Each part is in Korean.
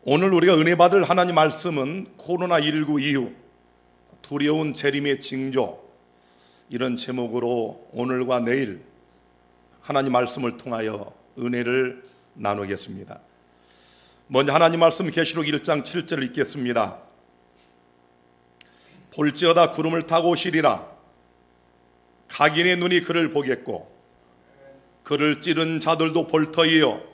오늘 우리가 은혜 받을 하나님 말씀은 코로나19 이후 두려운 재림의 징조, 이런 제목으로 오늘과 내일 하나님 말씀을 통하여 은혜를 나누겠습니다. 먼저 하나님 말씀 계시록 1장 7절을 읽겠습니다. 볼지어다 구름을 타고 오시리라. 각인의 눈이 그를 보겠고 그를 찌른 자들도 볼 터이요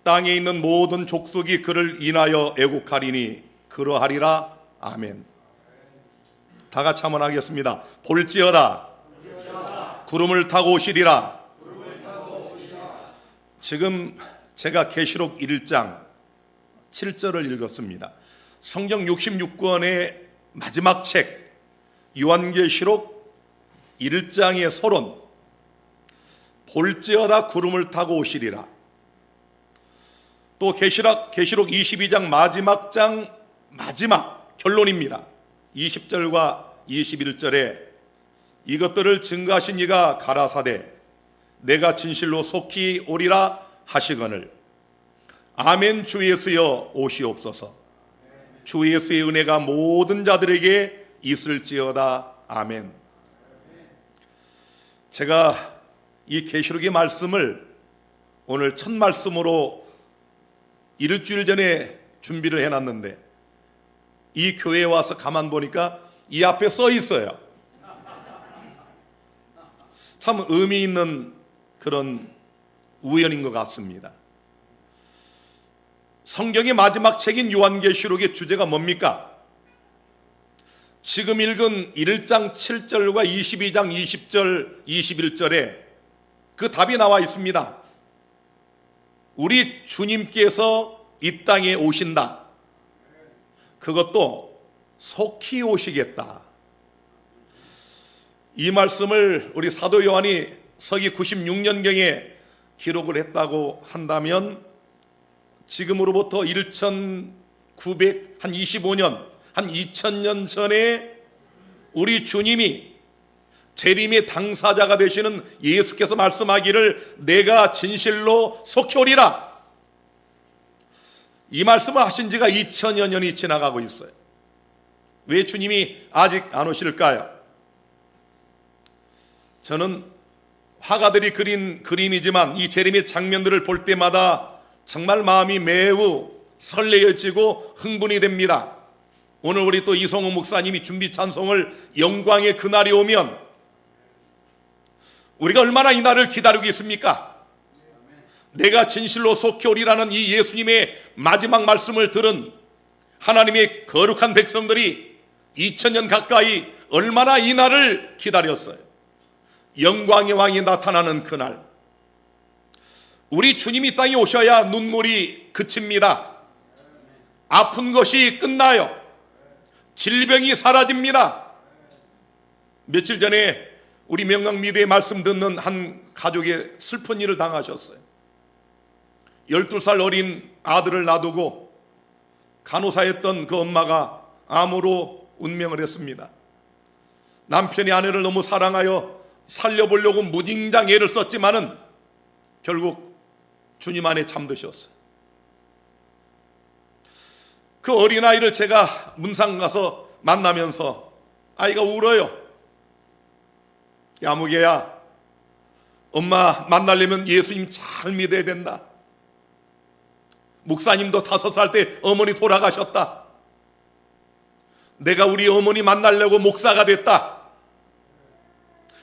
땅에 있는 모든 족속이 그를 인하여 애국하리니 그러하리라. 아멘. 다 같이 한번 하겠습니다. 볼지어다 구름을 타고 오시리라. 지금 제가 계시록 1장 7절을 읽었습니다. 성경 66권의 마지막 책 요한계시록 1장의 서론, 볼지어다 구름을 타고 오시리라. 또 계시록 22장 마지막 장 마지막 결론입니다. 20절과 21절에 이것들을 증거하신 이가 가라사대 내가 진실로 속히 오리라 하시거늘 아멘. 주 예수여 오시옵소서. 주 예수의 은혜가 모든 자들에게 있을지어다. 아멘. 제가 이 계시록의 말씀을 오늘 첫 말씀으로 일주일 전에 준비를 해놨는데 이 교회에 와서 가만 보니까 이 앞에 써 있어요. 참 의미 있는 그런 우연인 것 같습니다. 성경의 마지막 책인 요한계시록의 주제가 뭡니까? 지금 읽은 1장 7절과 22장 20절 21절에 그 답이 나와 있습니다. 우리 주님께서 이 땅에 오신다. 그것도 속히 오시겠다. 이 말씀을 우리 사도 요한이 서기 96년경에 기록을 했다고 한다면 지금으로부터 1925년 한 2000년 전에 우리 주님이 재림의 당사자가 되시는 예수께서 말씀하기를 내가 진실로 속히 오리라. 이 말씀을 하신 지가 2000여 년이 지나가고 있어요. 왜 주님이 아직 안 오실까요? 저는 화가들이 그린 그림이지만 이 재림의 장면들을 볼 때마다 정말 마음이 매우 설레어지고 흥분이 됩니다. 오늘 우리 또 이성호 목사님이 준비 찬송을 영광의 그날이 오면 우리가 얼마나 이 날을 기다리고 있습니까? 내가 진실로 속히 오리라는 이 예수님의 마지막 말씀을 들은 하나님의 거룩한 백성들이 2000년 가까이 얼마나 이 날을 기다렸어요. 영광의 왕이 나타나는 그날, 우리 주님이 땅에 오셔야 눈물이 그칩니다. 아픈 것이 끝나요. 질병이 사라집니다. 며칠 전에 우리 명강미대의 말씀 듣는 한 가족의 슬픈 일을 당하셨어요. 12살 어린 아들을 놔두고 간호사였던 그 엄마가 암으로 운명을 했습니다. 남편이 아내를 너무 사랑하여 살려보려고 무진장 애를 썼지만은 결국 주님 안에 잠드셨어요. 그 어린아이를 제가 문상 가서 만나면서 아이가 울어요. 야무개야, 엄마 만나려면 예수님 잘 믿어야 된다. 목사님도 5살 때 어머니 돌아가셨다. 내가 우리 어머니 만나려고 목사가 됐다.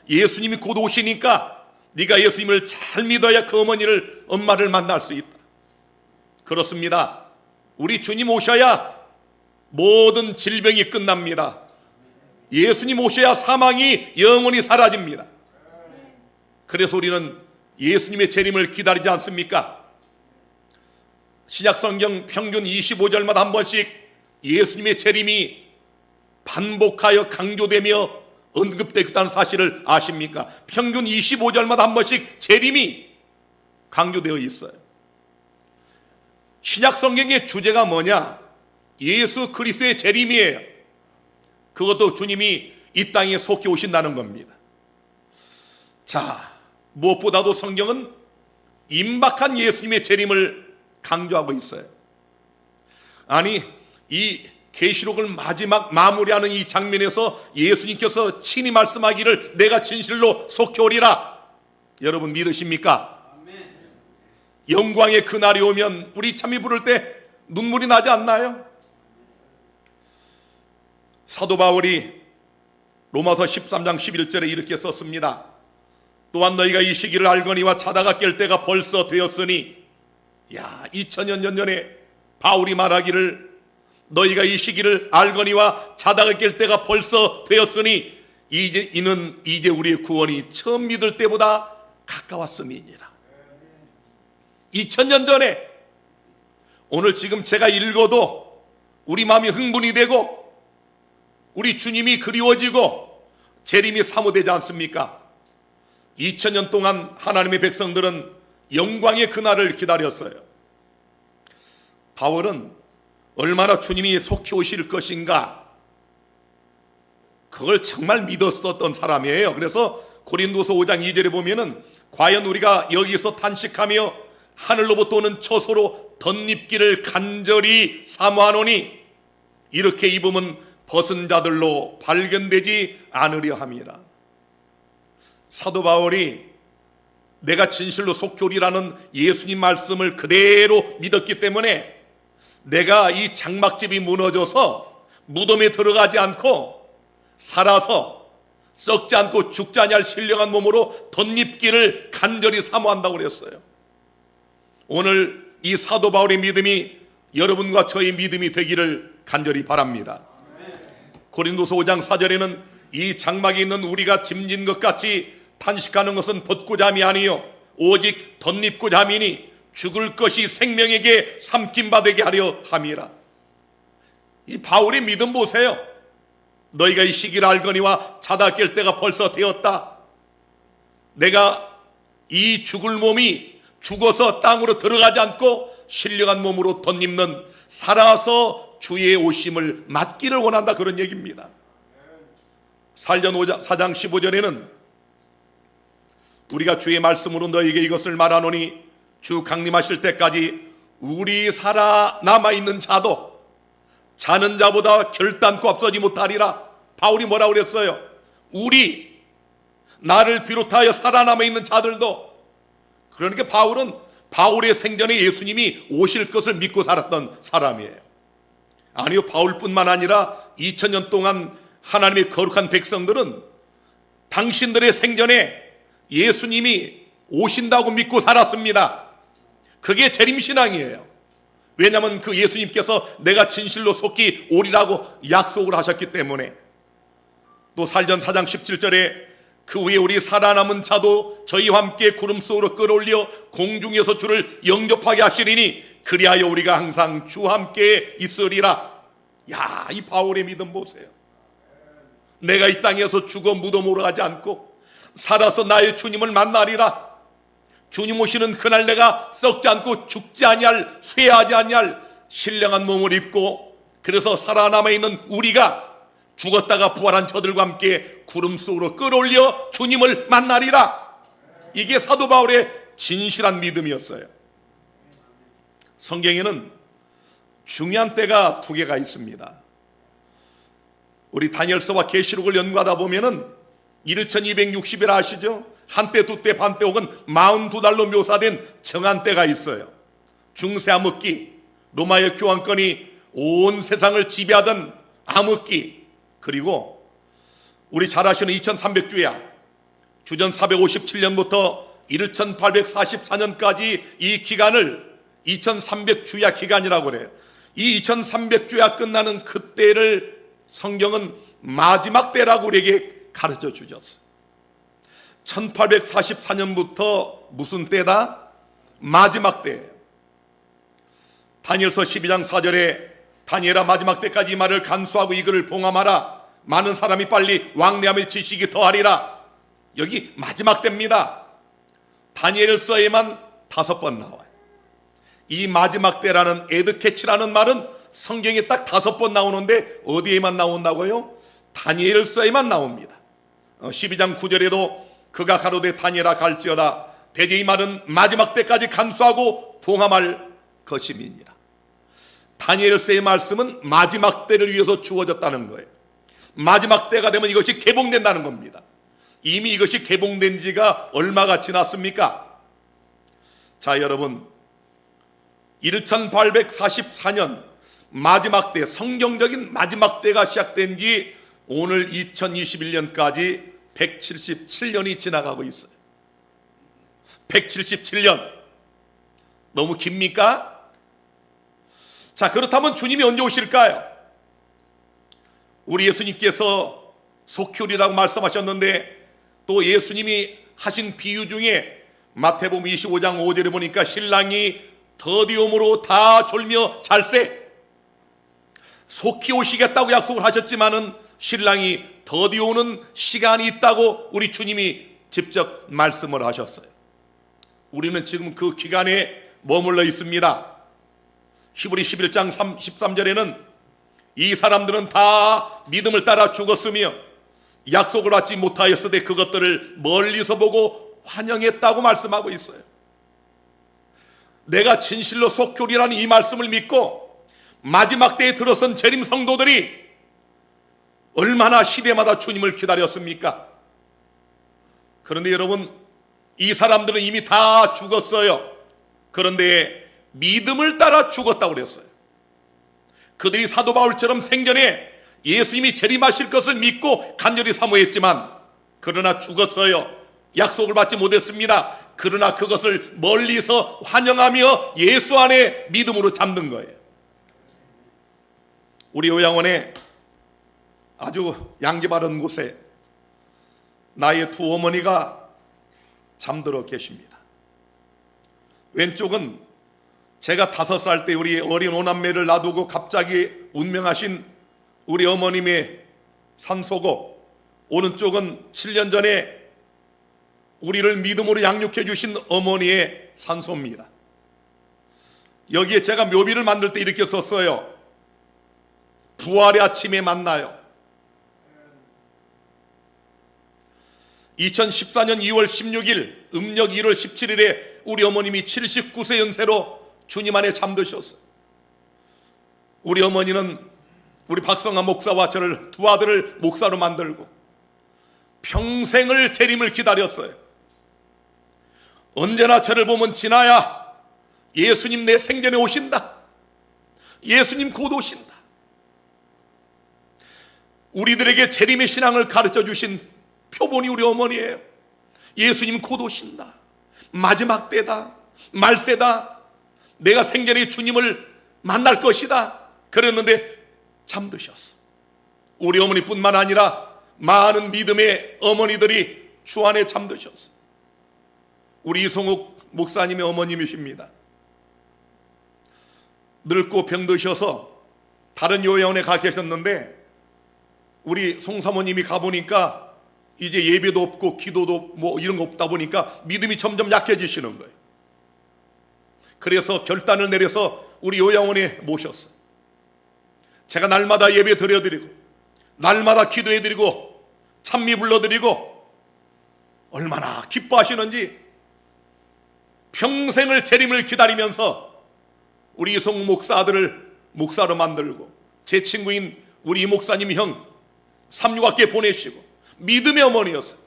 예수님이 곧 오시니까 네가 예수님을 잘 믿어야 그 어머니를, 엄마를 만날 수 있다. 그렇습니다. 우리 주님 오셔야 모든 질병이 끝납니다. 예수님 오셔야 사망이 영원히 사라집니다. 그래서 우리는 예수님의 재림을 기다리지 않습니까? 신약성경 평균 25절마다 한 번씩 예수님의 재림이 반복하여 강조되며 언급되고 있다는 사실을 아십니까? 평균 25절마다 한 번씩 재림이 강조되어 있어요. 신약성경의 주제가 뭐냐? 예수 그리스도의 재림이에요. 그것도 주님이 이 땅에 속히 오신다는 겁니다. 자, 무엇보다도 성경은 임박한 예수님의 재림을 강조하고 있어요. 아니, 이 계시록을 마지막 마무리하는 이 장면에서 예수님께서 친히 말씀하기를 내가 진실로 속히 오리라. 여러분 믿으십니까? 영광의 그날이 오면 우리 참이 부를 때 눈물이 나지 않나요? 사도 바울이 로마서 13장 11절에 이렇게 썼습니다. 또한 너희가 이 시기를 알거니와 자다가 깰 때가 벌써 되었으니, 2000년 전에 바울이 말하기를 너희가 이 시기를 알거니와 자다가 깰 때가 벌써 되었으니 이는 이제 우리의 구원이 처음 믿을 때보다 가까웠음이니라. 2000년 전에 오늘 지금 제가 읽어도 우리 마음이 흥분이 되고 우리 주님이 그리워지고 재림이 사모되지 않습니까? 2000년 동안 하나님의 백성들은 영광의 그날을 기다렸어요. 바울은 얼마나 주님이 속히 오실 것인가, 그걸 정말 믿었었던 사람이에요. 그래서 고린도서 5장 2절에 보면은 과연 우리가 여기서 탄식하며 하늘로부터 오는 처소로 덧입기를 간절히 사모하노니 이렇게 입으면 벗은 자들로 발견되지 않으려 함이라. 사도 바울이 내가 진실로 속히 오리라는 예수님 말씀을 그대로 믿었기 때문에 내가 이 장막집이 무너져서 무덤에 들어가지 않고 살아서 썩지 않고 죽지 아니할 신령한 몸으로 덧입기를 간절히 사모한다고 그랬어요. 오늘 이 사도 바울의 믿음이 여러분과 저의 믿음이 되기를 간절히 바랍니다. 고린도서 5장 4절에는 이 장막에 있는 우리가 짐진 것 같이 탄식하는 것은 벗고자 함이 아니요 오직 덧입고자 함이니 죽을 것이 생명에게 삼킴바 되게 하려 함이라. 이 바울의 믿음 보세요. 너희가 이 시기를 알거니와 자다 깰 때가 벌써 되었다. 내가 이 죽을 몸이 죽어서 땅으로 들어가지 않고 신령한 몸으로 덧입는 살아서 주의 오심을 맞기를 원한다, 그런 얘기입니다. 살전 4장 15절에는 우리가 주의 말씀으로 너에게 이것을 말하노니 주 강림하실 때까지 우리 살아남아있는 자도 자는 자보다 결단코 앞서지 못하리라. 바울이 뭐라고 그랬어요? 우리, 나를 비롯하여 살아남아있는 자들도. 그러니까 바울은 바울의 생전에 예수님이 오실 것을 믿고 살았던 사람이에요. 아니요, 바울뿐만 아니라 2000년 동안 하나님의 거룩한 백성들은 당신들의 생전에 예수님이 오신다고 믿고 살았습니다. 그게 재림신앙이에요. 왜냐하면 그 예수님께서 내가 진실로 속히 오리라고 약속을 하셨기 때문에. 또 살전 4장 17절에 그 후에 우리 살아남은 자도 저희와 함께 구름 속으로 끌어올려 공중에서 주를 영접하게 하시리니 그리하여 우리가 항상 주와 함께 있으리라. 이 바울의 믿음 보세요. 내가 이 땅에서 죽어 무덤으로 가지 않고 살아서 나의 주님을 만나리라. 주님 오시는 그날 내가 썩지 않고 죽지 아니할, 쇠하지 아니할 신령한 몸을 입고, 그래서 살아남아 있는 우리가 죽었다가 부활한 저들과 함께 구름 속으로 끌어올려 주님을 만나리라. 이게 사도 바울의 진실한 믿음이었어요. 성경에는 중요한 때가 두 개가 있습니다. 우리 다니엘서와 계시록을 연구하다 보면은 1260일 아시죠? 한때, 두때, 반때 혹은 42달로 묘사된 정한 때가 있어요. 중세 암흑기, 로마의 교황권이 온 세상을 지배하던 암흑기, 그리고 우리 잘 아시는 2300주야, 주전 457년부터 1844년까지 이 기간을 2300주야 기간이라고 그래요. 이 2300주야 끝나는 그때를 성경은 마지막 때라고 우리에게 가르쳐 주셨어요. 1844년부터 무슨 때다? 마지막 때예요. 다니엘서 12장 4절에 다니엘아 마지막 때까지 이 말을 간수하고 이글을 봉함하라. 많은 사람이 빨리 왕래함의 지식이 더하리라. 여기 마지막 때입니다. 다니엘서에만 5번 나와요. 이 마지막 때라는 에드케치라는 말은 성경에 딱 5번 나오는데 어디에만 나온다고요? 다니엘서에만 나옵니다. 12장 9절에도 그가 가로되 다니엘아 갈지어다 대제 이 말은 마지막 때까지 간수하고 봉함할 것임이니라. 다니엘서의 말씀은 마지막 때를 위해서 주어졌다는 거예요. 마지막 때가 되면 이것이 개봉된다는 겁니다. 이미 이것이 개봉된 지가 얼마가 지났습니까? 자, 여러분, 1844년 마지막 때, 성경적인 마지막 때가 시작된 지 오늘 2021년까지 177년이 지나가고 있어요. 177년. 너무 깁니까? 자, 그렇다면 주님이 언제 오실까요? 우리 예수님께서 속효리라고 말씀하셨는데, 또 예수님이 하신 비유 중에 마태복음 25장 5절에 보니까 신랑이 더디움으로 다 졸며 잘세, 속히 오시겠다고 약속을 하셨지만은 신랑이 더디 오는 시간이 있다고 우리 주님이 직접 말씀을 하셨어요. 우리는 지금 그 기간에 머물러 있습니다. 히브리 11장 13절에는 이 사람들은 다 믿음을 따라 죽었으며 약속을 받지 못하였으되 그것들을 멀리서 보고 환영했다고 말씀하고 있어요. 내가 진실로 속효리라는 이 말씀을 믿고 마지막 때에 들어선 재림 성도들이 얼마나 시대마다 주님을 기다렸습니까? 그런데 여러분, 이 사람들은 이미 다 죽었어요. 그런데 믿음을 따라 죽었다고 그랬어요. 그들이 사도 바울처럼 생전에 예수님이 재림하실 것을 믿고 간절히 사모했지만 그러나 죽었어요. 약속을 받지 못했습니다. 그러나 그것을 멀리서 환영하며 예수 안에 믿음으로 잠든 거예요. 우리 요양원에 아주 양기 바른 곳에 나의 두 어머니가 잠들어 계십니다. 왼쪽은 제가 5살 때 우리 어린 오남매를 놔두고 갑자기 운명하신 우리 어머님의 산소고, 오른쪽은 7년 전에 우리를 믿음으로 양육해 주신 어머니의 산소입니다. 여기에 제가 묘비를 만들 때 이렇게 썼어요. 부활의 아침에 만나요. 2014년 2월 16일 음력 1월 17일에 우리 어머님이 79세 연세로 주님 안에 잠드셨어요. 우리 어머니는 우리 박성환 목사와 저를, 두 아들을 목사로 만들고 평생을 재림을 기다렸어요. 언제나 저를 보면 진아야, 예수님 내 생전에 오신다. 예수님 곧 오신다. 우리들에게 재림의 신앙을 가르쳐 주신 표본이 우리 어머니예요. 예수님 곧 오신다. 마지막 때다. 말세다. 내가 생전에 주님을 만날 것이다. 그랬는데 잠드셨어. 우리 어머니뿐만 아니라 많은 믿음의 어머니들이 주 안에 잠드셨어. 우리 이성욱 목사님의 어머님이십니다. 늙고 병드셔서 다른 요양원에 가 계셨는데 우리 송사모님이 가보니까 이제 예배도 없고 기도도 뭐 이런 거 없다 보니까 믿음이 점점 약해지시는 거예요. 그래서 결단을 내려서 우리 요양원에 모셨어요. 제가 날마다 예배 드려드리고 날마다 기도해드리고 찬미 불러드리고 얼마나 기뻐하시는지 평생을 재림을 기다리면서 우리 이성 목사 아들을 목사로 만들고 제 친구인 우리 이 목사님 형 삼육학기에 보내시고 믿음의 어머니였어요.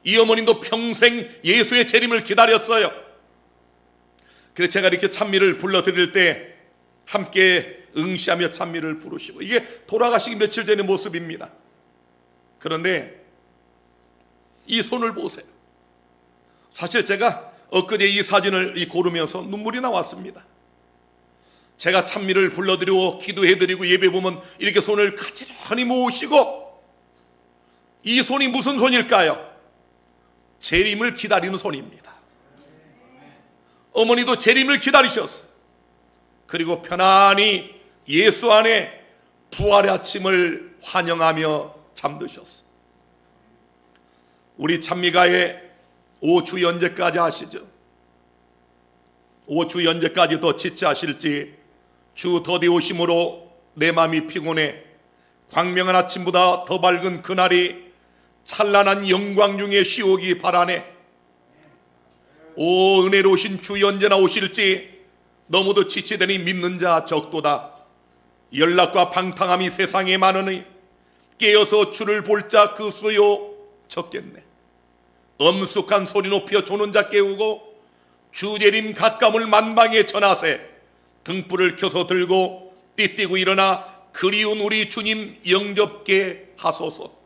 이 어머님도 평생 예수의 재림을 기다렸어요. 그래서 제가 이렇게 찬미를 불러드릴 때 함께 응시하며 찬미를 부르시고, 이게 돌아가시기 며칠 전의 모습입니다. 그런데 이 손을 보세요. 사실 제가 엊그제 이 사진을 고르면서 눈물이 나왔습니다. 제가 찬미를 불러드리고 기도해드리고 예배 보면 이렇게 손을 가지런히 모으시고, 이 손이 무슨 손일까요? 재림을 기다리는 손입니다. 어머니도 재림을 기다리셨어요. 그리고 편안히 예수 안에 부활의 아침을 환영하며 잠드셨어요. 우리 찬미가의 5주 연제까지 하시죠. 5주 연제까지 더 지체하실지 주 더디 오심으로 내 마음이 피곤해 광명한 아침보다 더 밝은 그날이 찬란한 영광 중에 쉬오기 바라네. 오 은혜로우신 주 언제나 오실지 너무도 지체되니 믿는 자 적도다. 연락과 방탕함이 세상에 많으니 깨어서 주를 볼 자 그 수요 적겠네. 엄숙한 소리 높여 조는 자 깨우고 주재림 가까움을 만방에 전하세. 등불을 켜서 들고 띠띠고 일어나 그리운 우리 주님 영접게 하소서.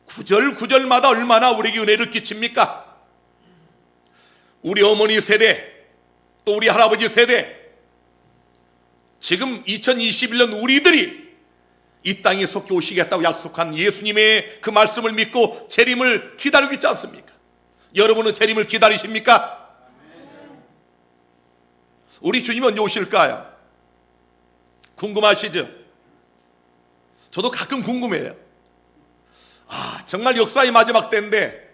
구절구절마다 얼마나 우리에게 은혜를 끼칩니까? 우리 어머니 세대, 또 우리 할아버지 세대, 지금 2021년 우리들이 이 땅에 속히 오시겠다고 약속한 예수님의 그 말씀을 믿고 재림을 기다리고 있지 않습니까? 여러분은 재림을 기다리십니까? 우리 주님 언제 오실까요? 궁금하시죠? 저도 가끔 궁금해요. 정말 역사의 마지막 때인데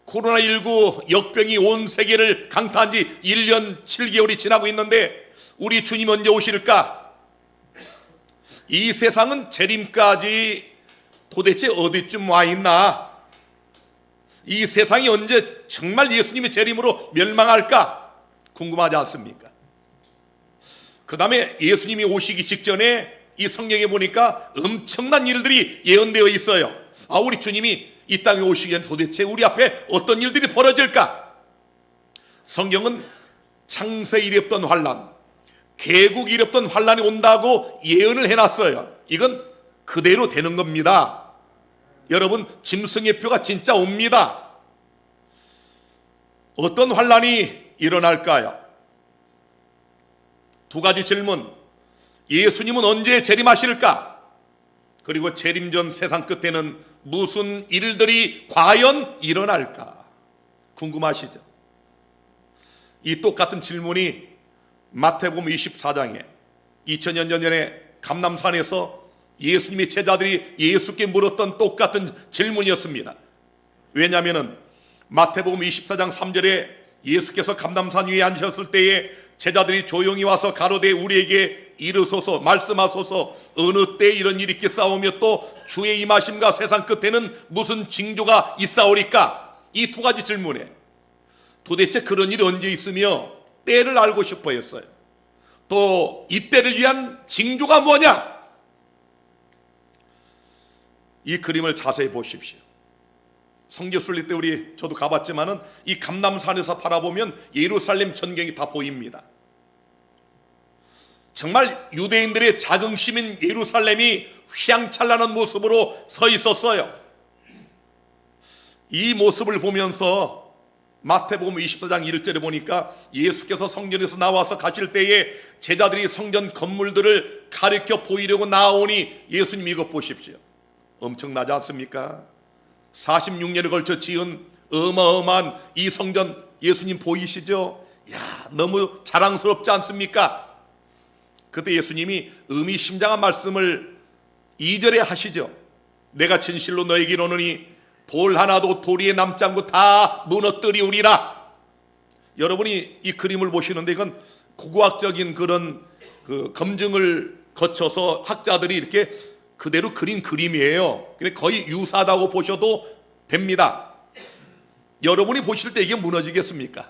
코로나19 역병이 온 세계를 강타한 지 1년 7개월이 지나고 있는데 우리 주님 언제 오실까? 이 세상은 재림까지 도대체 어디쯤 와 있나? 이 세상이 언제 정말 예수님의 재림으로 멸망할까? 궁금하지 않습니까? 그 다음에 예수님이 오시기 직전에 이 성경에 보니까 엄청난 일들이 예언되어 있어요. 우리 주님이 이 땅에 오시기 전 도대체 우리 앞에 어떤 일들이 벌어질까? 성경은 창세 이래 없던 환란, 개국 이래 없던 환란이 온다고 예언을 해놨어요. 이건 그대로 되는 겁니다. 여러분, 짐승의 표가 진짜 옵니다. 어떤 환란이 일어날까요? 두 가지 질문. 예수님은 언제 재림하실까? 그리고 재림 전 세상 끝에는 무슨 일들이 과연 일어날까? 궁금하시죠? 이 똑같은 질문이 마태복음 24장에 2000년 전에 감람산에서 예수님의 제자들이 예수께 물었던 똑같은 질문이었습니다. 왜냐하면 마태복음 24장 3절에 예수께서 감람산 위에 앉으셨을 때에 제자들이 조용히 와서 가로되 우리에게 이르소서 말씀하소서 어느 때 이런 일이 있겠사오며 또 주의 임하심과 세상 끝에는 무슨 징조가 있사오리까? 이 두 가지 질문에 도대체 그런 일이 언제 있으며 때를 알고 싶어 했어요. 또 이 때를 위한 징조가 뭐냐? 이 그림을 자세히 보십시오. 성지순례 때 저도 가봤지만은 이 감람산에서 바라보면 예루살렘 전경이 다 보입니다. 정말 유대인들의 자긍심인 예루살렘이 휘황찬란한 모습으로 서 있었어요. 이 모습을 보면서 마태복음 24장 1절에 보니까 예수께서 성전에서 나와서 가실 때에 제자들이 성전 건물들을 가리켜 보이려고 나오니 예수님 이것 보십시오. 엄청나지 않습니까? 46년에 걸쳐 지은 어마어마한 이 성전 예수님 보이시죠? 너무 자랑스럽지 않습니까? 그때 예수님이 의미심장한 말씀을 2절에 하시죠. 내가 진실로 너에게 이르노니 돌 하나도 돌 위에 남지 않고 다 무너뜨리우리라. 여러분이 이 그림을 보시는데 이건 고고학적인 그런 검증을 거쳐서 학자들이 이렇게 그대로 그린 그림이에요. 거의 유사하다고 보셔도 됩니다. 여러분이 보실 때 이게 무너지겠습니까?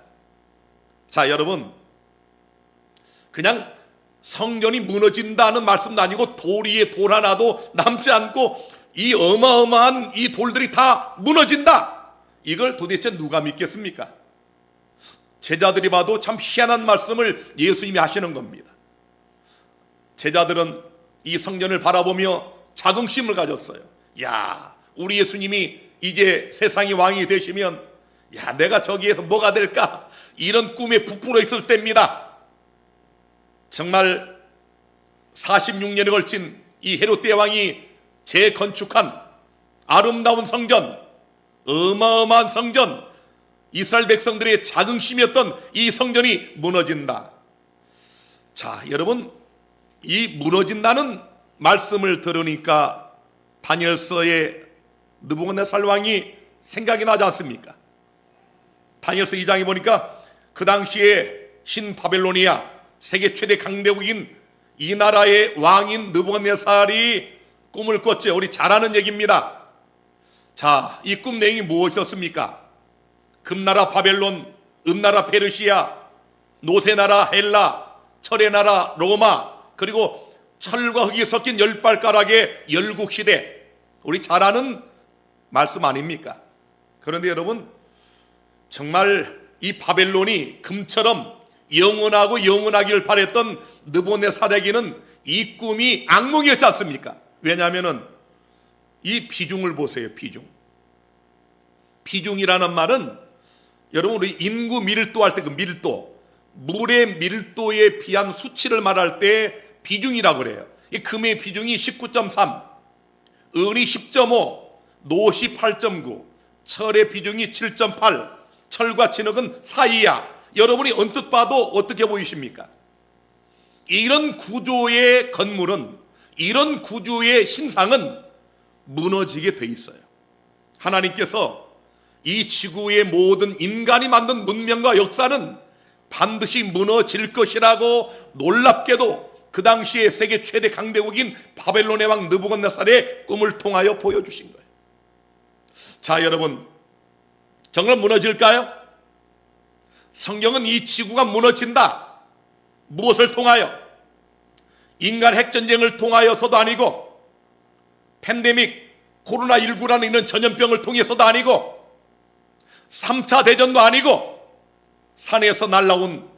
자, 여러분, 그냥 성전이 무너진다는 말씀도 아니고 돌 위에 돌 하나도 남지 않고 이 어마어마한 이 돌들이 다 무너진다. 이걸 도대체 누가 믿겠습니까? 제자들이 봐도 참 희한한 말씀을 예수님이 하시는 겁니다. 제자들은 이 성전을 바라보며 자긍심을 가졌어요. 우리 예수님이 이제 세상의 왕이 되시면 내가 저기에서 뭐가 될까? 이런 꿈에 부풀어 있을 때입니다. 정말 46년에 걸친 이 헤롯 대왕이 재건축한 아름다운 성전, 어마어마한 성전, 이스라엘 백성들의 자긍심이었던 이 성전이 무너진다. 자, 여러분, 이 무너진다는 말씀을 들으니까 다니엘서의 느부갓네살 왕이 생각이 나지 않습니까? 다니엘서 2장에 보니까 그 당시에 신바벨로니아 세계 최대 강대국인 이 나라의 왕인 느부갓네살이 꿈을 꿨죠. 우리 잘 아는 얘기입니다. 자, 이 꿈 내용이 무엇이었습니까? 금나라 바벨론, 음나라 페르시아, 노세나라 헬라, 철의 나라 로마, 그리고 철과 흙이 섞인 10발가락의 열국시대, 우리 잘 아는 말씀 아닙니까? 그런데 여러분, 정말 이 바벨론이 금처럼 영원하고 영원하기를 바랬던 느부갓네살에게는 이 꿈이 악몽이었지 않습니까? 왜냐하면 이 비중을 보세요. 비중이라는 말은 여러분, 우리 인구 밀도 할 때 그 밀도, 물의 밀도에 비한 수치를 말할 때 비중이라고 그래요. 이 금의 비중이 19.3, 은이 10.5, 노시 8.9, 철의 비중이 7.8, 철과 진흙은 4이야. 여러분이 언뜻 봐도 어떻게 보이십니까? 이런 구조의 건물은, 이런 구조의 신상은 무너지게 돼 있어요. 하나님께서 이 지구의 모든 인간이 만든 문명과 역사는 반드시 무너질 것이라고 놀랍게도 그 당시에 세계 최대 강대국인 바벨론의 왕 느부갓네살의 꿈을 통하여 보여주신 거예요. 자, 여러분, 정말 무너질까요? 성경은 이 지구가 무너진다, 무엇을 통하여? 인간 핵전쟁을 통하여서도 아니고, 팬데믹 코로나19라는 이런 전염병을 통해서도 아니고, 3차 대전도 아니고, 산에서 날라온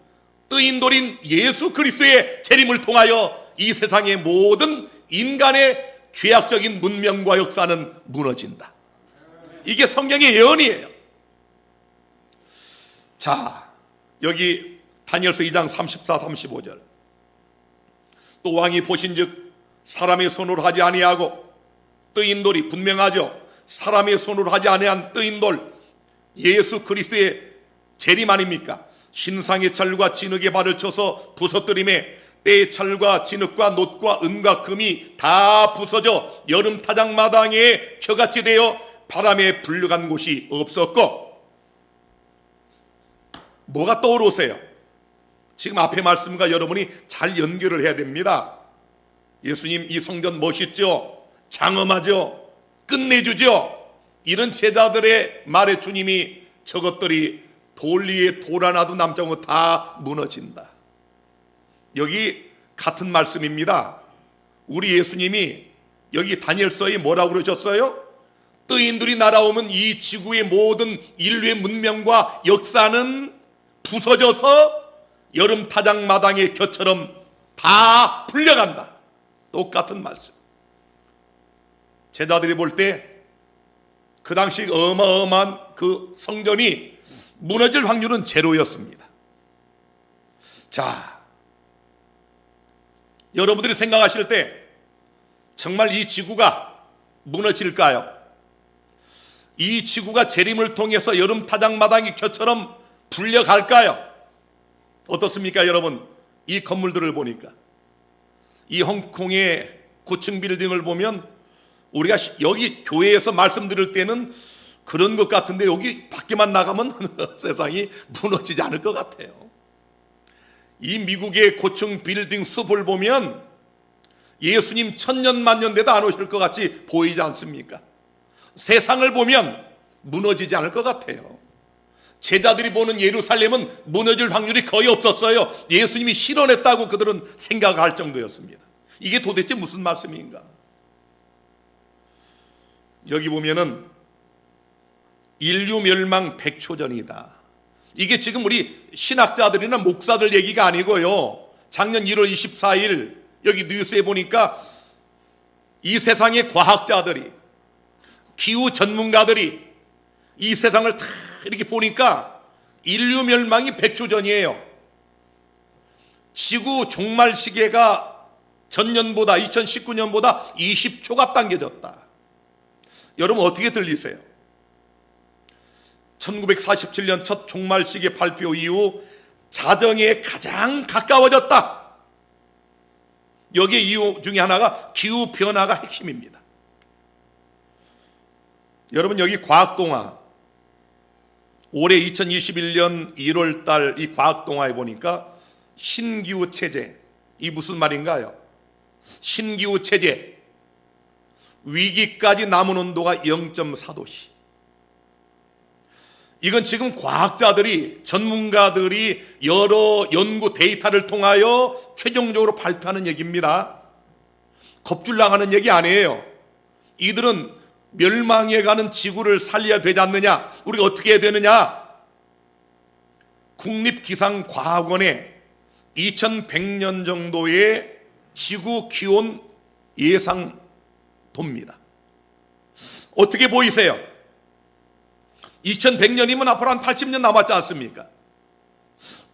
뜨인돌인 예수 그리스도의 재림을 통하여 이 세상의 모든 인간의 죄악적인 문명과 역사는 무너진다. 이게 성경의 예언이에요. 자, 여기 다니엘서 2장 34, 35절. 또 왕이 보신즉 사람의 손으로 하지 아니하고 뜨인 돌이, 분명하죠. 사람의 손으로 하지 아니한 뜨인 돌, 예수 그리스도의 재림 아닙니까? 신상의 철과 진흙의 발을 쳐서 부서뜨림에 때의 철과 진흙과 놋과 은과 금이 다 부서져 여름 타작마당에 켜같이 되어 바람에 불려간 곳이 없었고. 뭐가 떠오르세요? 지금 앞에 말씀과 여러분이 잘 연결을 해야 됩니다. 예수님, 이 성전 멋있죠? 장엄하죠? 끝내주죠? 이런 제자들의 말에 주님이 저것들이 돌 위에 돌 하나도 남지 않고 다 무너진다. 여기 같은 말씀입니다. 우리 예수님이 여기 다니엘서에 뭐라고 그러셨어요? 뜨인들이 날아오면 이 지구의 모든 인류의 문명과 역사는 부서져서 여름 타작마당의 곁처럼 다 풀려간다. 똑같은 말씀. 제자들이 볼 때 그 당시 어마어마한 그 성전이 무너질 확률은 제로였습니다. 자, 여러분들이 생각하실 때 정말 이 지구가 무너질까요? 이 지구가 재림을 통해서 여름 타작마당의 곁처럼 불려갈까요? 어떻습니까, 여러분? 이 건물들을 보니까, 이 홍콩의 고층 빌딩을 보면 우리가 여기 교회에서 말씀 드릴 때는 그런 것 같은데 여기 밖에만 나가면 세상이 무너지지 않을 것 같아요. 이 미국의 고층 빌딩 숲을 보면 예수님 천년만년 돼도 안 오실 것 같이 보이지 않습니까? 세상을 보면 무너지지 않을 것 같아요. 제자들이 보는 예루살렘은 무너질 확률이 거의 없었어요. 예수님이 실현했다고 그들은 생각할 정도였습니다. 이게 도대체 무슨 말씀인가? 여기 보면은 인류 멸망 100초 전이다. 이게 지금 우리 신학자들이나 목사들 얘기가 아니고요. 작년 1월 24일 여기 뉴스에 보니까 이 세상의 과학자들이, 기후 전문가들이 이 세상을 다 이렇게 보니까 인류 멸망이 100초 전이에요. 지구 종말 시계가 전년보다 2019년보다 20초 앞당겨졌다. 여러분 어떻게 들리세요? 1947년 첫 종말 시계 발표 이후 자정에 가장 가까워졌다. 여기에 이유 중에 하나가 기후 변화가 핵심입니다. 여러분 여기 과학동화, 올해 2021년 1월 달 이 과학동화에 보니까 신기후 체제, 이 무슨 말인가요? 신기후 체제, 위기까지 남은 온도가 0.4도씨. 이건 지금 과학자들이, 전문가들이 여러 연구 데이터를 통하여 최종적으로 발표하는 얘기입니다. 겁줄 나가는 얘기 아니에요. 이들은 멸망해가는 지구를 살려야 되지 않느냐, 우리가 어떻게 해야 되느냐. 국립기상과학원의 2100년 정도의 지구 기온 예상도입니다. 어떻게 보이세요? 2100년이면 앞으로 한 80년 남았지 않습니까?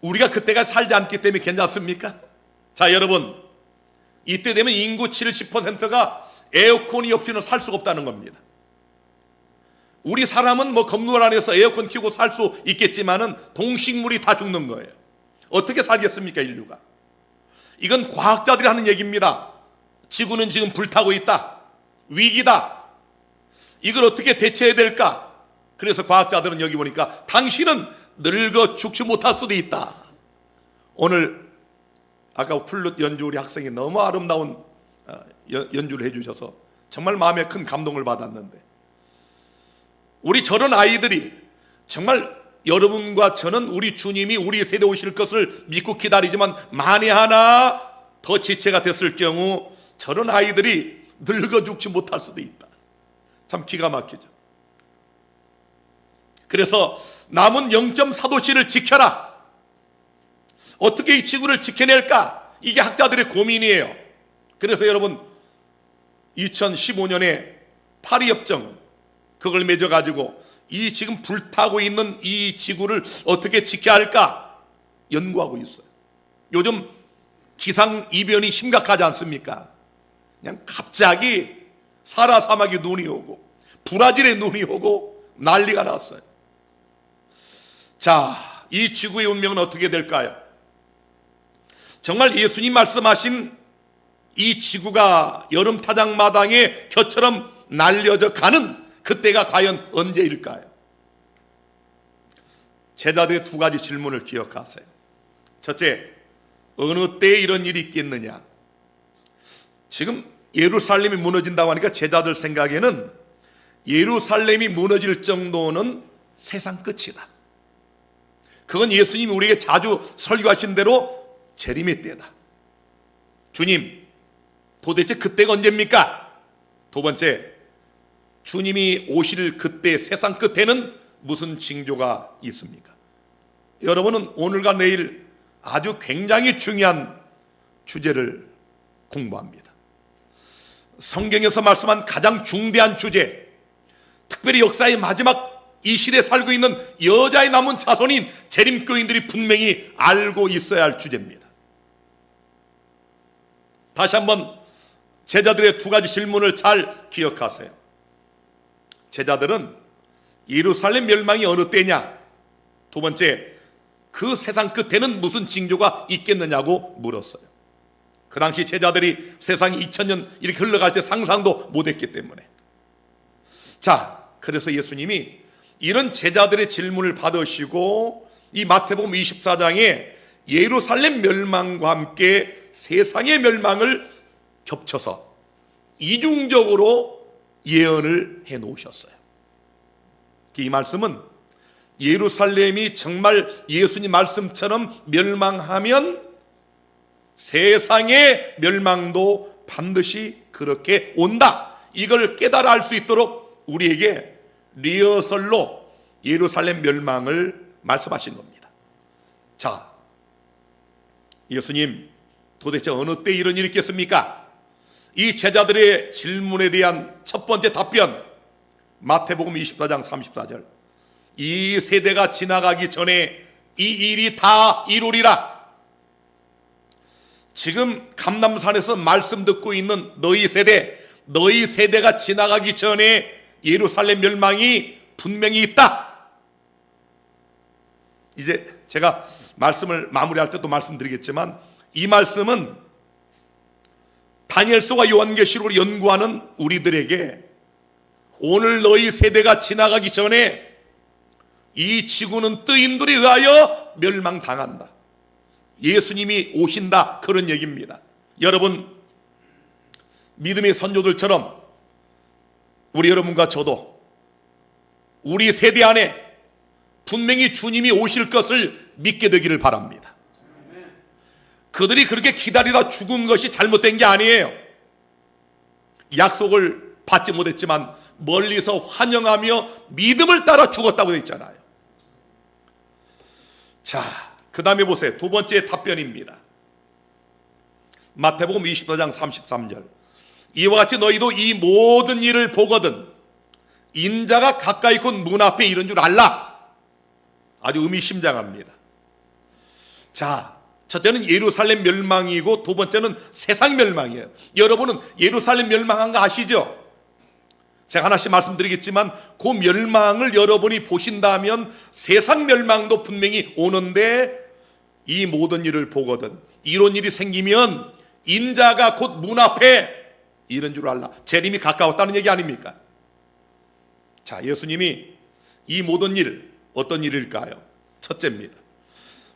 우리가 그때가 살지 않기 때문에 괜찮습니까? 자, 여러분, 이때 되면 인구 70%가 에어컨이 없이는 살 수가 없다는 겁니다. 우리 사람은 뭐 건물 안에서 에어컨 켜고 살 수 있겠지만은 동식물이 다 죽는 거예요. 어떻게 살겠습니까, 인류가? 이건 과학자들이 하는 얘기입니다. 지구는 지금 불타고 있다. 위기다. 이걸 어떻게 대처해야 될까? 그래서 과학자들은 여기 보니까 당신은 늙어 죽지 못할 수도 있다. 오늘 아까 플룻 연주 우리 학생이 너무 아름다운 연주를 해주셔서 정말 마음에 큰 감동을 받았는데, 우리 저런 아이들이 정말 여러분과 저는 우리 주님이 우리 세대 오실 것을 믿고 기다리지만 만에 하나 더 지체가 됐을 경우 저런 아이들이 늙어 죽지 못할 수도 있다. 참 기가 막히죠. 그래서 남은 0.4도씨를 지켜라. 어떻게 이 지구를 지켜낼까? 이게 학자들의 고민이에요. 그래서 여러분 2015년에 파리협정 그걸 맺어가지고 이 지금 불타고 있는 이 지구를 어떻게 지켜야 할까 연구하고 있어요. 요즘 기상이변이 심각하지 않습니까? 그냥 갑자기 사라 사막에 눈이 오고 브라질에 눈이 오고 난리가 났어요. 자, 이 지구의 운명은 어떻게 될까요? 정말 예수님 말씀하신 이 지구가 여름 타작마당에 겨처럼 날려져 가는 그때가 과연 언제일까요? 제자들의 두 가지 질문을 기억하세요. 첫째, 어느 때에 이런 일이 있겠느냐? 지금 예루살렘이 무너진다고 하니까 제자들 생각에는 예루살렘이 무너질 정도는 세상 끝이다. 그건 예수님이 우리에게 자주 설교하신 대로 재림의 때다. 주님, 도대체 그때가 언제입니까? 두 번째, 주님이 오실 그때 세상 끝에는 무슨 징조가 있습니까? 여러분은 오늘과 내일 아주 굉장히 중요한 주제를 공부합니다. 성경에서 말씀한 가장 중대한 주제, 특별히 역사의 마지막 이 시대에 살고 있는 여자의 남은 자손인 재림교인들이 분명히 알고 있어야 할 주제입니다. 다시 한번 제자들의 두 가지 질문을 잘 기억하세요. 제자들은 예루살렘 멸망이 어느 때냐? 두 번째, 그 세상 끝에는 무슨 징조가 있겠느냐고 물었어요. 그 당시 제자들이 세상이 2000년 이렇게 흘러갈 때 상상도 못했기 때문에. 자, 그래서 예수님이 이런 제자들의 질문을 받으시고 이 마태복음 24장에 예루살렘 멸망과 함께 세상의 멸망을 겹쳐서 이중적으로 예언을 해 놓으셨어요. 이 말씀은 예루살렘이 정말 예수님 말씀처럼 멸망하면 세상의 멸망도 반드시 그렇게 온다. 이걸 깨달아 알 수 있도록 우리에게 리허설로 예루살렘 멸망을 말씀하신 겁니다. 자, 예수님 도대체 어느 때 이런 일이 있겠습니까? 이 제자들의 질문에 대한 첫 번째 답변, 마태복음 24장 34절. 이 세대가 지나가기 전에 이 일이 다 이루리라. 지금 감람산에서 말씀 듣고 있는 너희 세대가 지나가기 전에 예루살렘 멸망이 분명히 있다. 이제 제가 말씀을 마무리할 때 또 말씀드리겠지만 이 말씀은 다니엘서와 요한계시록을 연구하는 우리들에게 오늘 너희 세대가 지나가기 전에 이 지구는 뜨인들에 의하여 멸망당한다. 예수님이 오신다, 그런 얘기입니다. 여러분, 믿음의 선조들처럼 우리 여러분과 저도 우리 세대 안에 분명히 주님이 오실 것을 믿게 되기를 바랍니다. 그들이 그렇게 기다리다 죽은 것이 잘못된 게 아니에요. 약속을 받지 못했지만 멀리서 환영하며 믿음을 따라 죽었다고 되어 있잖아요. 자, 그 다음에 보세요. 두 번째 답변입니다. 마태복음 24장 33절. 이와 같이 너희도 이 모든 일을 보거든 인자가 가까이 곧 문 앞에 이른 줄 알라. 아주 의미심장합니다. 자, 첫째는 예루살렘 멸망이고 두 번째는 세상 멸망이에요. 여러분은 예루살렘 멸망한 거 아시죠? 제가 하나씩 말씀드리겠지만 그 멸망을 여러분이 보신다면 세상 멸망도 분명히 오는데 이 모든 일을 보거든 이런 일이 생기면 인자가 곧 문 앞에 이른 줄 알라. 재림이 가까웠다는 얘기 아닙니까? 자, 예수님이 이 모든 일 어떤 일일까요? 첫째입니다.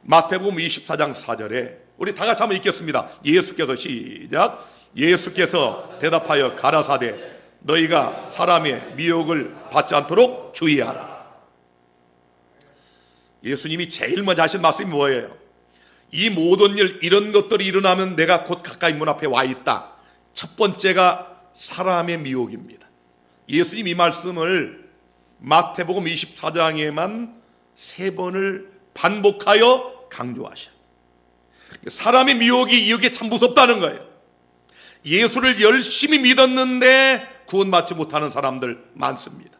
마태복음 24장 4절에 우리 다 같이 한번 읽겠습니다. 예수께서 시작. 예수께서 대답하여 가라사대 너희가 사람의 미혹을 받지 않도록 주의하라. 예수님이 제일 먼저 하신 말씀이 뭐예요? 이 모든 일 이런 것들이 일어나면 내가 곧 가까이 문 앞에 와 있다. 첫 번째가 사람의 미혹입니다. 예수님 이 말씀을 마태복음 24장에만 3번을 반복하여 강조하셔. 사람의 미혹이 이게 참 무섭다는 거예요. 예수를 열심히 믿었는데 구원받지 못하는 사람들 많습니다.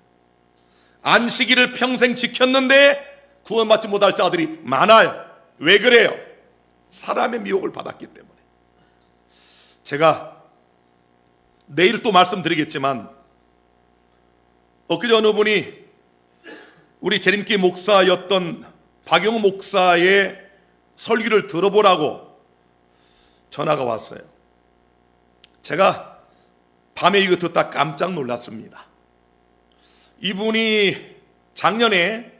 안식일을 평생 지켰는데 구원받지 못할 자들이 많아요. 왜 그래요? 사람의 미혹을 받았기 때문에. 제가 내일 또 말씀드리겠지만 엊그제 어느 분이 우리 재림교회 목사였던 박영호 목사의 설교를 들어보라고 전화가 왔어요. 제가 밤에 이거 듣다 깜짝 놀랐습니다. 이분이 작년에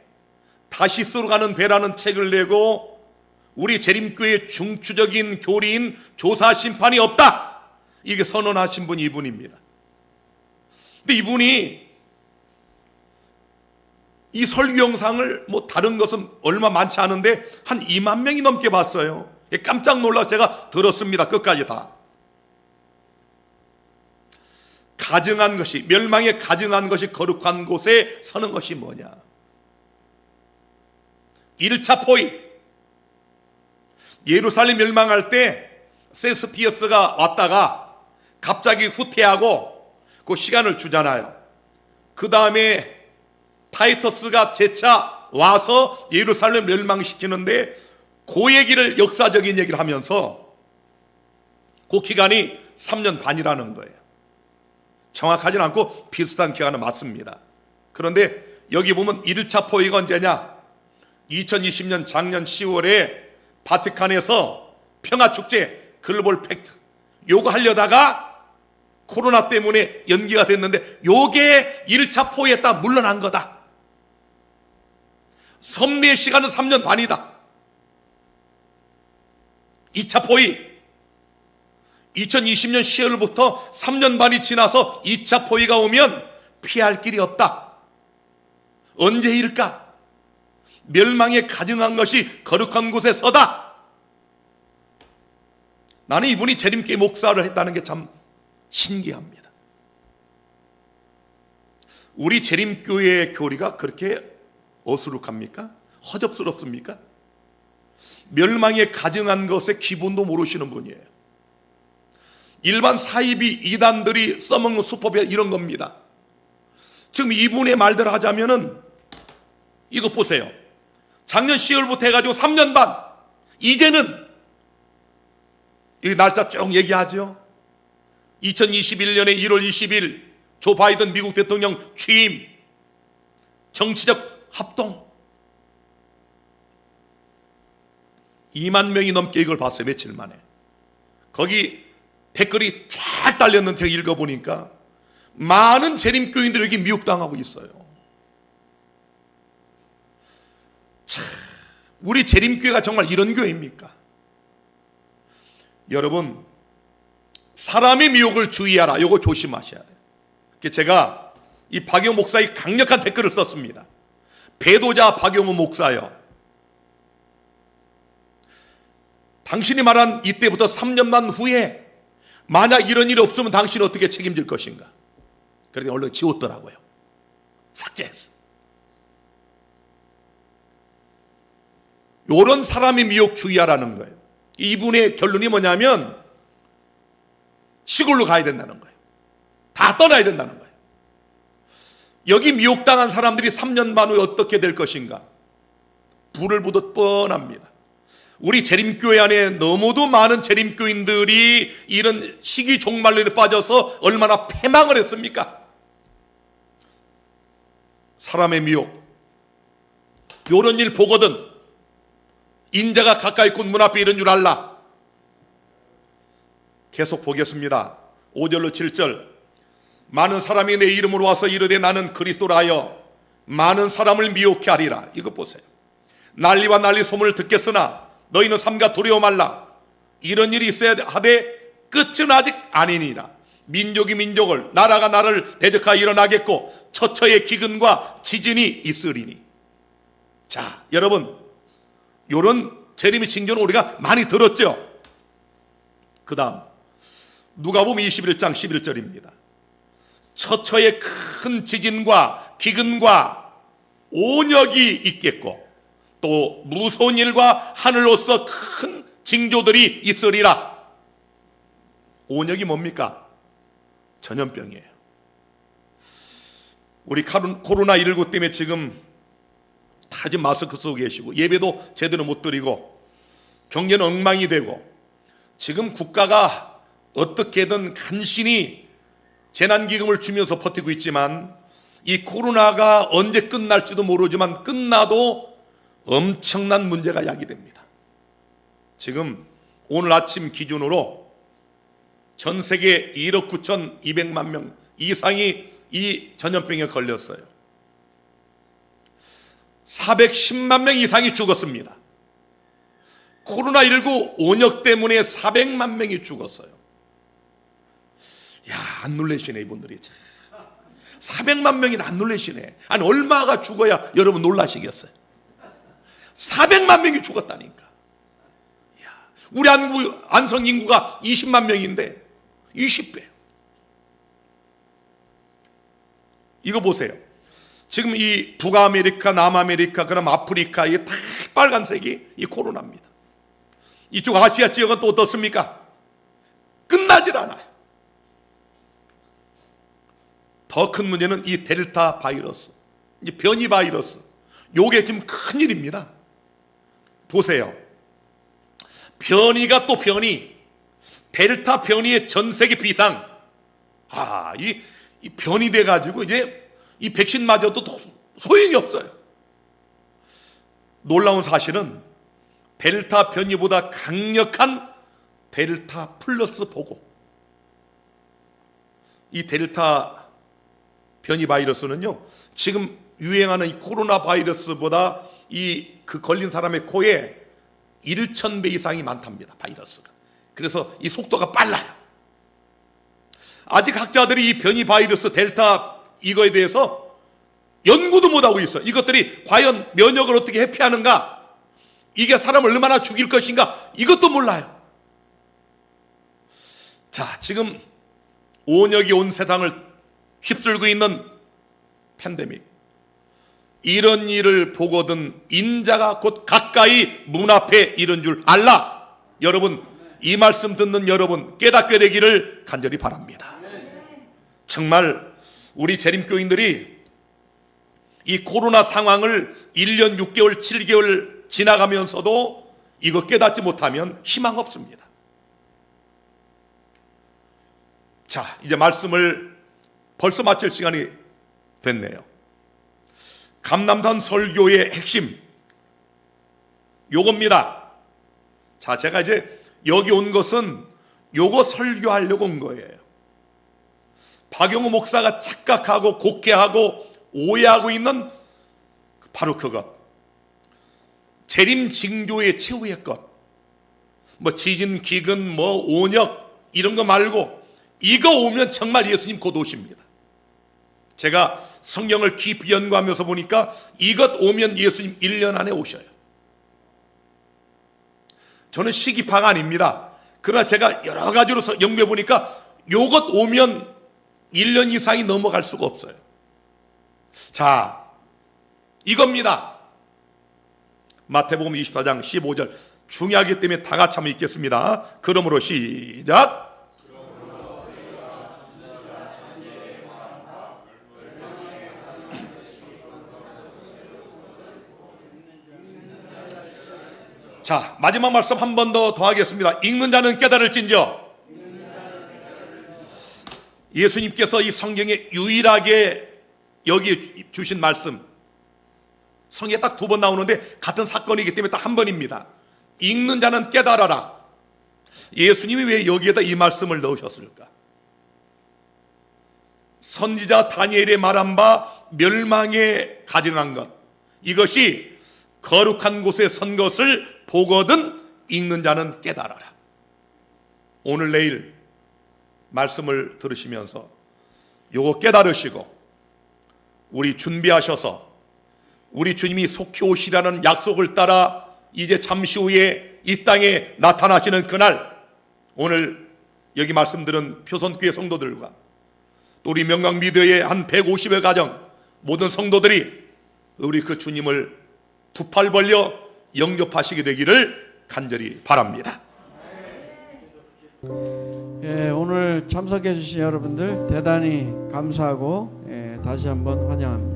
다시스로 가는 배라는 책을 내고 우리 재림교회의 중추적인 교리인 조사 심판이 없다 이게 선언하신 분이 이분입니다. 근데 이분이 이 설교 영상을 뭐 다른 것은 얼마 많지 않은데 한 2만 명이 넘게 봤어요. 깜짝 놀라 제가 들었습니다. 끝까지 다. 가증한 것이 멸망에 가증한 것이 거룩한 곳에 서는 것이 뭐냐? 1차 포위. 예루살렘 멸망할 때 세스피어스가 왔다가 갑자기 후퇴하고 그 시간을 주잖아요. 그 다음에 타이터스가 재차 와서 예루살렘 멸망시키는데 그 얘기를 역사적인 얘기를 하면서 그 기간이 3년 반이라는 거예요. 정확하지는 않고 비슷한 기간은 맞습니다. 그런데 여기 보면 1차 포위가 언제냐? 2020년 작년 10월에 바티칸에서 평화축제 글로벌 팩트 요거 하려다가 코로나 때문에 연기가 됐는데 요게 1차 포위했다 물러난 거다. 섭리의 시간은 3년 반이다. 2차 포위 2020년 10월부터 3년 반이 지나서 2차 포위가 오면 피할 길이 없다. 언제일까? 멸망에 가증한 것이 거룩한 곳에 서다. 나는 이분이 재림교회 목사를 했다는 게 참 신기합니다. 우리 재림교회의 교리가 그렇게 어수룩합니까? 허접스럽습니까? 멸망에 가증한 것의 기본도 모르시는 분이에요. 일반 사이비 이단들이 써먹는 수법이 이런 겁니다. 지금 이분의 말대로 하자면은 이거 보세요. 작년 10월부터 해가지고 3년 반. 이제는 이 날짜 쭉 얘기하죠. 2021년에 1월 20일 조 바이든 미국 대통령 취임, 정치적 합동. 2만 명이 넘게 이걸 봤어요. 며칠 만에. 거기 댓글이 쫙 달렸는데 읽어보니까 많은 재림교인들이 여기 미혹당하고 있어요. 참, 우리 재림교회가 정말 이런 교회입니까? 여러분, 사람의 미혹을 주의하라. 이거 조심하셔야 돼요. 제가 이 박영 목사의 강력한 댓글을 썼습니다. 배도자 박용우 목사여, 당신이 말한 이때부터 3년만 후에 만약 이런 일이 없으면 당신은 어떻게 책임질 것인가? 그래서 얼른 지웠더라고요. 삭제했어. 요런 사람의 미혹 주의하라는 거예요. 이분의 결론이 뭐냐면 시골로 가야 된다는 거예요. 다 떠나야 된다는 거예요. 여기 미혹당한 사람들이 3년 반 후에 어떻게 될 것인가? 불을 보듯 뻔합니다. 우리 재림교회 안에 너무도 많은 재림교인들이 이런 시기 종말론에 빠져서 얼마나 패망을 했습니까? 사람의 미혹, 요런 일 보거든 인자가 가까이 군 문 앞에 이런 줄 알라. 계속 보겠습니다. 5절로 7절. 많은 사람이 내 이름으로 와서 이르되 나는 그리스도라 하여 많은 사람을 미혹해 하리라. 이것 보세요. 난리와 난리 소문을 듣겠으나 너희는 삼가 두려워 말라. 이런 일이 있어야 하되 끝은 아직 아니니라. 민족이 민족을, 나라가 나라를 대적하여 일어나겠고 처처의 기근과 지진이 있으리니. 자, 여러분, 요런 재림의 징조는 우리가 많이 들었죠. 그 다음 누가복음 21장 11절입니다. 처처의 큰 지진과 기근과 온역이 있겠고 또 무서운 일과 하늘로서 큰 징조들이 있으리라. 온역이 뭡니까? 전염병이에요. 우리 코로나19 때문에 지금 다 지금 마스크 쓰고 계시고 예배도 제대로 못 드리고 경제는 엉망이 되고 지금 국가가 어떻게든 간신히 재난기금을 주면서 버티고 있지만 이 코로나가 언제 끝날지도 모르지만 끝나도 엄청난 문제가 야기됩니다. 지금 오늘 아침 기준으로 전 세계 1억 9,200만 명 이상이 이 전염병에 걸렸어요. 410만 명 이상이 죽었습니다. 코로나19 온역 때문에 400만 명이 죽었어요. 야, 안 놀라시네 이분들이. 400만 명이나 안 놀라시네. 아니 얼마가 죽어야 여러분 놀라시겠어요? 400만 명이 죽었다니까. 야, 우리 안성 인구가 20만 명인데 20배. 이거 보세요. 지금 이 북아메리카, 남아메리카, 그럼 아프리카, 이게 다 빨간색이 이 코로나입니다. 이쪽 아시아 지역은 또 어떻습니까? 끝나질 않아요. 더 큰 문제는 이 델타 바이러스, 이 변이 바이러스. 요게 지금 큰일입니다. 보세요. 변이가 또 변이, 델타 변이의 전 세계 비상. 이 변이 돼가지고 이제 이 백신 맞아도 소용이 없어요. 놀라운 사실은 델타 변이보다 강력한 델타 플러스 보고, 이 델타 변이 바이러스는요 지금 유행하는 이 코로나 바이러스보다 그 걸린 사람의 코에 1,000배 이상이 많답니다. 바이러스가. 그래서 이 속도가 빨라요. 아직 학자들이 이 변이 바이러스 델타 이거에 대해서 연구도 못하고 있어요. 이것들이 과연 면역을 어떻게 회피하는가, 이게 사람을 얼마나 죽일 것인가, 이것도 몰라요. 자, 지금 온역이 온 세상을 휩쓸고 있는 팬데믹, 이런 일을 보거든 인자가 곧 가까이 문 앞에 이른 줄 알라. 여러분, 이 말씀 듣는 여러분 깨닫게 되기를 간절히 바랍니다. 정말 우리 재림교인들이 이 코로나 상황을 1년 6개월 7개월 지나가면서도 이거 깨닫지 못하면 희망 없습니다. 자, 이제 말씀을 벌써 마칠 시간이 됐네요. 감남산 설교의 핵심 요겁니다. 자, 제가 이제 여기 온 것은 요거 설교하려고 온 거예요. 박용우 목사가 착각하고 곡해하고 오해하고 있는 바로 그것, 재림 징조의 최후의 것, 뭐 지진, 기근, 뭐 온역 이런 거 말고 이거 오면 정말 예수님 곧 오십니다. 제가 성경을 깊이 연구하면서 보니까 이것 오면 예수님 1년 안에 오셔요. 저는 시기파가 아닙니다. 그러나 제가 여러 가지로 연구해 보니까 요것 오면 1년 이상이 넘어갈 수가 없어요. 자, 이겁니다. 마태복음 24장 15절 중요하기 때문에 다 같이 한번 읽겠습니다. 그러므로 시작. 자, 마지막 말씀 한 번 더 하겠습니다. 읽는 자는 깨달을진저. 예수님께서 이 성경에 유일하게 여기 주신 말씀, 성경에 딱 2번 나오는데 같은 사건이기 때문에 딱 한 번입니다. 읽는 자는 깨달아라. 예수님이 왜 여기에다 이 말씀을 넣으셨을까? 선지자 다니엘의 말한 바 멸망에 가증한 것, 이것이 거룩한 곳에 선 것을 보거든 읽는 자는 깨달아라. 오늘 내일 말씀을 들으시면서 요거 깨달으시고 우리 준비하셔서 우리 주님이 속히 오시라는 약속을 따라 이제 잠시 후에 이 땅에 나타나시는 그날, 오늘 여기 말씀드린 표선교회 성도들과 또 우리 명강미디어의 한 150여 가정 모든 성도들이 우리 그 주님을 두 팔 벌려 영접하시게 되기를 간절히 바랍니다. 예, 오늘 참석해 주신 여러분들 대단히 감사하고 다시 한번 환영합니다.